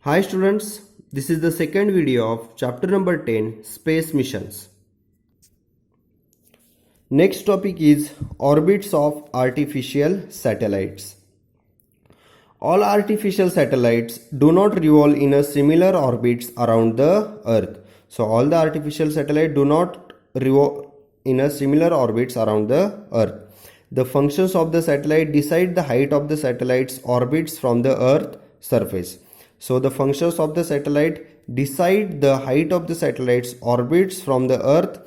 Hi students, this is the second video of chapter number 10, Space Missions. Next topic is orbits of artificial satellites. All artificial satellites do not revolve in a similar orbits around the Earth. So all the artificial satellites do not revolve in a similar orbits around the Earth. The functions of the satellite decide the height of the satellite's orbits from the Earth surface. So the functions of the satellite decide the height of the satellite's orbits from the Earth,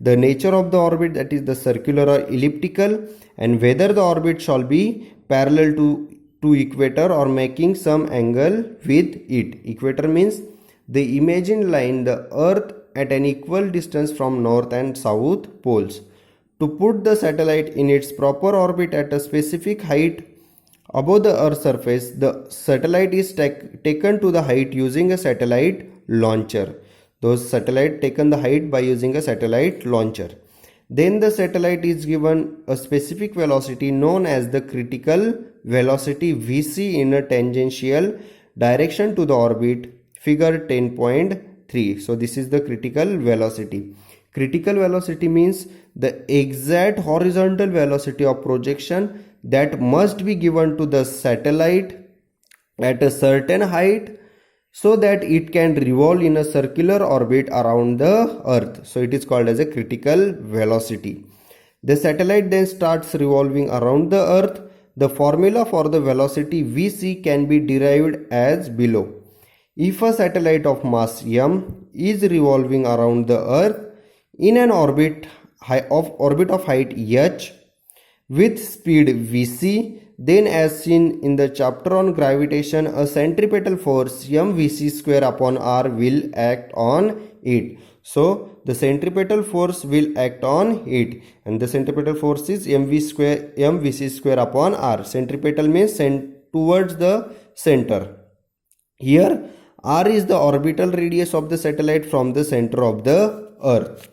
the nature of the orbit, that is the circular or elliptical, and whether the orbit shall be parallel to equator or making some angle with it. Equator means the imagined line, the Earth at an equal distance from north and south poles. To put the satellite in its proper orbit at a specific height above the Earth's surface, the satellite is taken to the height using a satellite launcher. Those satellite taken the height by using a satellite launcher. Then the satellite is given a specific velocity known as the critical velocity Vc in a tangential direction to the orbit, figure 10.3. So this is the critical velocity. Critical velocity means the exact horizontal velocity of projection that must be given to the satellite at a certain height so that it can revolve in a circular orbit around the Earth. So it is called as a critical velocity. The satellite then starts revolving around the Earth. The formula for the velocity Vc can be derived as below. If a satellite of mass m is revolving around the Earth in an orbit of height h with speed vc, then as seen in the chapter on gravitation, a centripetal force mvc square upon r will act on it. So the centripetal force will act on it, and the centripetal force is mvc square upon r. Centripetal means towards the center. Here r is the orbital radius of the satellite from the center of the Earth.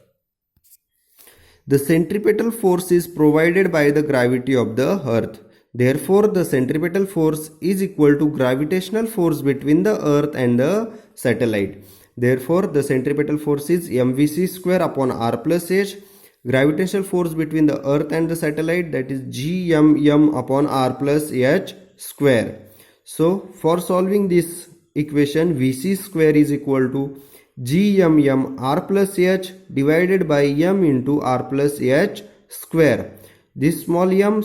The centripetal force is provided by the gravity of the Earth. Therefore, the centripetal force is equal to gravitational force between the Earth and the satellite. Therefore, the centripetal force is mvc square upon r plus h. Gravitational force between the Earth and the satellite, that is gmm upon r plus h square. So, for solving this equation, vc square is equal to gmm r plus h divided by m into r plus h square. This small m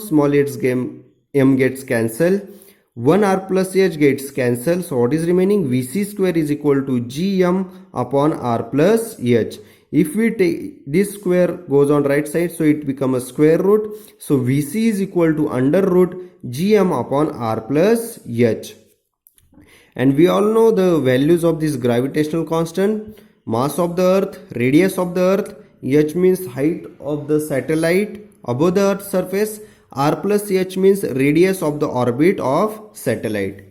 gets cancelled. 1 r plus h gets cancelled. So what is remaining? Vc square is equal to gm upon r plus h. If we take this square goes on right side, so it becomes a square root. So Vc is equal to under root gm upon r plus h. And we all know the values of this gravitational constant: mass of the Earth, radius of the Earth, h means height of the satellite above the Earth's surface, r plus h means radius of the orbit of satellite.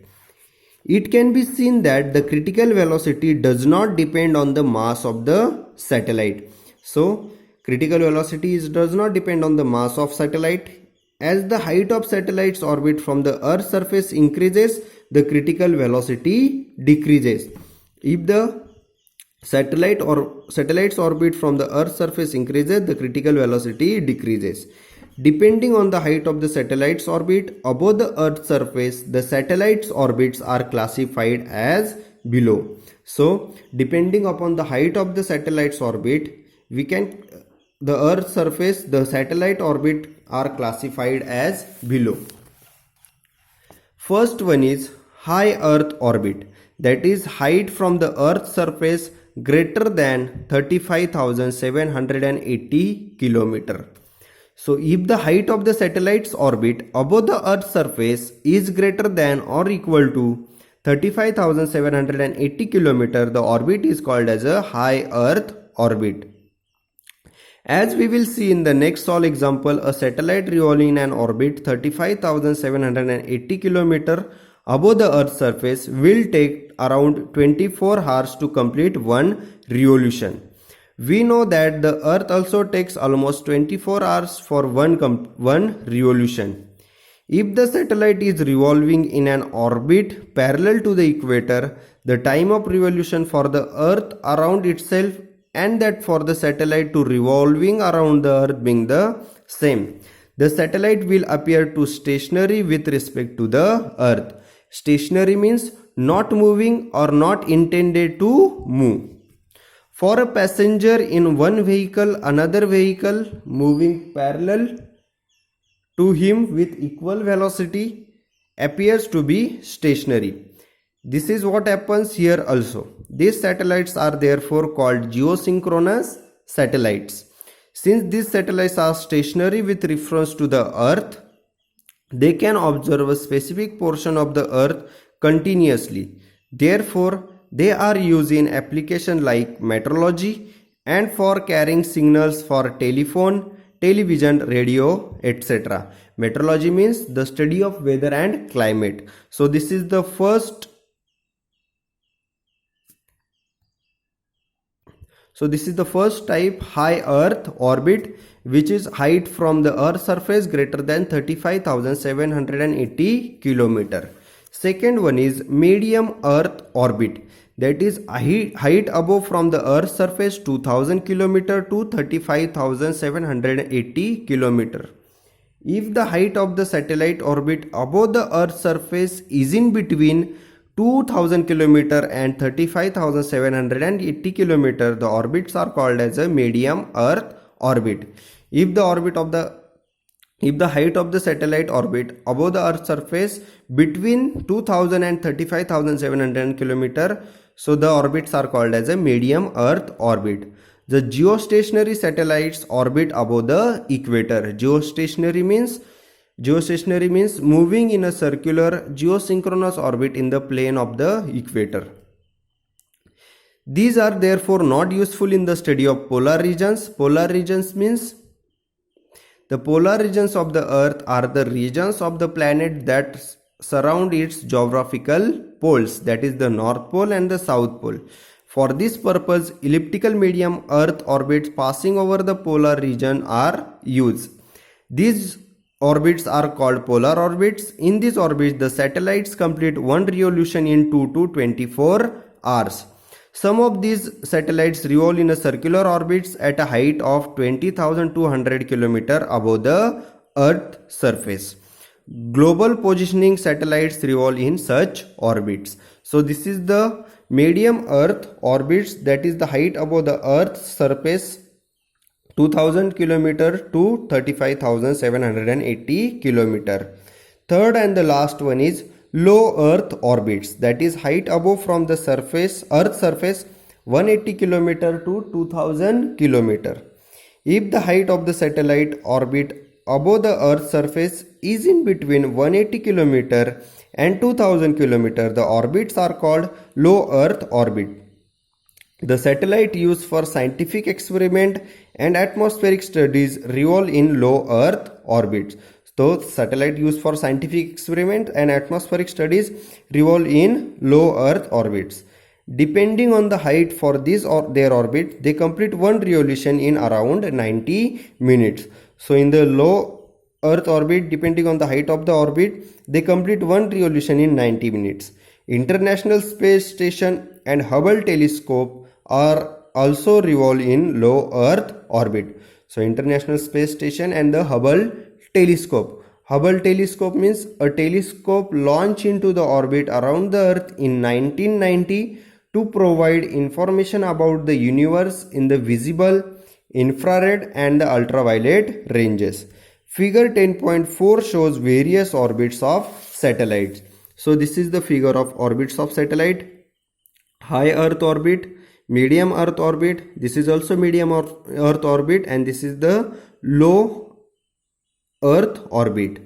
It can be seen that the critical velocity does not depend on the mass of the satellite. So critical velocity does not depend on the mass of satellite. As the height of satellite's orbit from the Earth's surface increases, the critical velocity decreases. If the satellite's orbit from the Earth's surface increases, the critical velocity decreases. Depending on the height of the satellite's orbit above the Earth's surface, the satellite's orbits are classified as below. So, depending upon the height of the satellite's orbit, the Earth's surface, the satellite orbit are classified as below. First one is high Earth orbit, that is height from the Earth's surface greater than 35,780 km. So if the height of the satellite's orbit above the Earth's surface is greater than or equal to 35,780 km, the orbit is called as a high Earth orbit. As we will see in the next solve example, a satellite revolving in an orbit 35,780 km above the Earth's surface will take around 24 hours to complete one revolution. We know that the Earth also takes almost 24 hours for one revolution. If the satellite is revolving in an orbit parallel to the equator, the time of revolution for the earth around itself and that for the satellite to revolving around the earth being the same, the satellite will appear to stationary with respect to the earth. Stationary means not moving or not intended to move. For a passenger in one vehicle, another vehicle moving parallel to him with equal velocity appears to be stationary. This is what happens here also. These satellites are therefore called geosynchronous satellites. Since these satellites are stationary with reference to the earth, they can observe a specific portion of the earth continuously. Therefore, they are used in applications like meteorology and for carrying signals for telephone, television, radio, etc. Meteorology means the study of weather and climate. So this is the first type, high earth orbit, which is height from the earth's surface greater than 35,780 km. Second one is medium earth orbit, that is height above from the earth's surface 2000 km to 35,780 km. If the height of the satellite orbit above the earth's surface is in between 2000 km and 35,780 km, the orbits are called as a medium earth orbit. If the height of the satellite orbit above the earth's surface between 2000 and 35,700 km, so the orbits are called as a medium earth orbit. The geostationary satellites orbit above the equator. Geostationary means moving in a circular geosynchronous orbit in the plane of the equator. These are therefore not useful in the study of polar regions. Polar regions means the polar regions of the earth are the regions of the planet that surround its geographical poles, that is the North Pole and the South Pole. For this purpose, elliptical medium earth orbits passing over the polar region are used. These orbits are called polar orbits. In these orbits, the satellites complete one revolution in 2 to 24 hours. Some of these satellites revolve in a circular orbits at a height of 20,200 km above the Earth's surface. Global positioning satellites revolve in such orbits. So this is the medium Earth orbits, that is the height above the Earth's surface 2000 km to 35,780 km. Third and the last one is low Earth orbits, that is height above from the surface, Earth's surface 180 km to 2000 km. If the height of the satellite orbit above the Earth's surface is in between 180 km and 2000 km, the orbits are called low Earth orbit. The satellite used for scientific experiment and atmospheric studies revolve in low Earth orbits. So satellite used for scientific experiment and atmospheric studies revolve in low Earth orbits. Depending on the height for this or their orbit, they complete one revolution in around 90 minutes. So in the low Earth orbit, depending on the height of the orbit, they complete one revolution in 90 minutes. International Space Station and Hubble telescope are also revolve in low Earth orbit. So International Space Station and the Hubble telescope. Hubble telescope means a telescope launched into the orbit around the Earth in 1990 to provide information about the universe in the visible, infrared and the ultraviolet ranges. Figure 10.4 shows various orbits of satellites. So this is the figure of orbits of satellite. High Earth orbit, medium Earth orbit, this is also medium Earth orbit, and this is the low Earth orbit.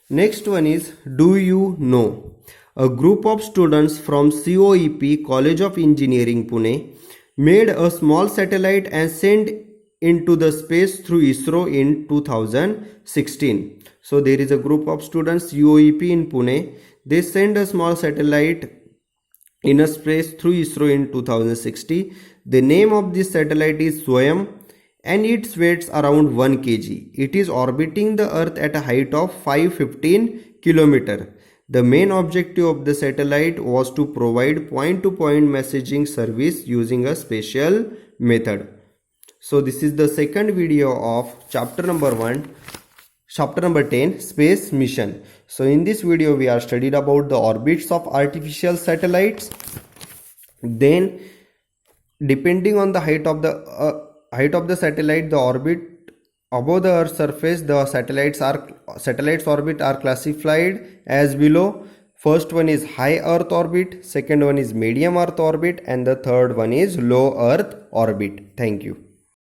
Next one is, do you know? A group of students from COEP, College of Engineering, Pune, made a small satellite and sent into the space through ISRO in 2016. So there is a group of students, COEP in Pune, they sent a small satellite in a space through ISRO in 2016. The name of this satellite is SWAYAM and its weights around 1 kg. It is orbiting the Earth at a height of 515 km. The main objective of the satellite was to provide point-to-point messaging service using a special method. So this is the second video of chapter number 10, space mission. So in this video we are studied about the orbits of artificial satellites. Then depending on the height of the satellite, the orbit above the Earth's surface, the satellites orbit are classified as below. First one is high Earth orbit, second one is medium Earth orbit, and the third one is low Earth orbit. Thank you.